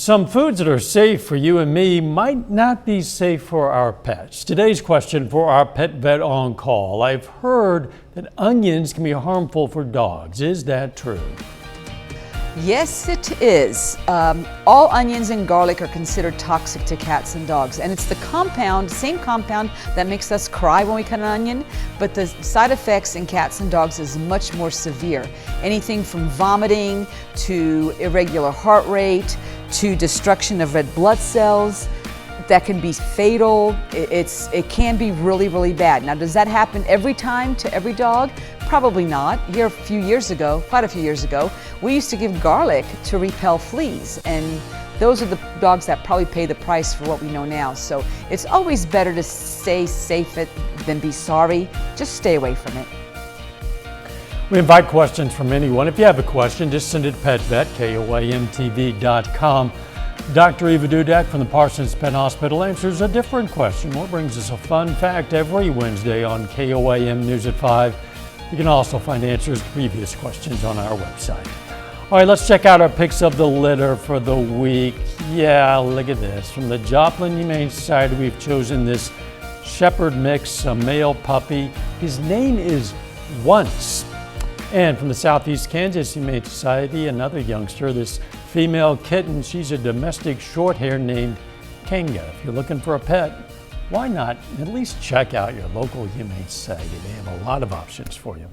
Some foods that are safe for you and me might not be safe for our pets. Today's question for our pet vet on call. I've heard that onions can be harmful for dogs. Is that true? Yes, it is. All onions and garlic are considered toxic to cats and dogs, and it's the same compound that makes us cry when we cut an onion, but the side effects in cats and dogs is much more severe. Anything from vomiting to irregular heart rate to destruction of red blood cells that can be fatal. It can be really, really bad. Now, does that happen every time to every dog? Probably not. Here quite a few years ago, we used to give garlic to repel fleas, and those are the dogs that probably pay the price for what we know now. So it's always better to stay safe than be sorry. Just stay away from it. We invite questions from anyone. If you have a question, just send it to Petvet, KOAMTV.com. Dr. Eva Dudek from the Parsons Pet Hospital answers a different question. What brings us a fun fact every Wednesday on KOAM News at 5. You can also find answers to previous questions on our website. All right, let's check out our picks of the litter for the week. Yeah, look at this. From the Joplin Humane Society, we've chosen this Shepherd mix, a male puppy. His name is Once. And from the Southeast Kansas Humane Society, another youngster, this female kitten. She's a domestic short hair named Kanga. If you're looking for a pet, why not at least check out your local Humane Society? They have a lot of options for you.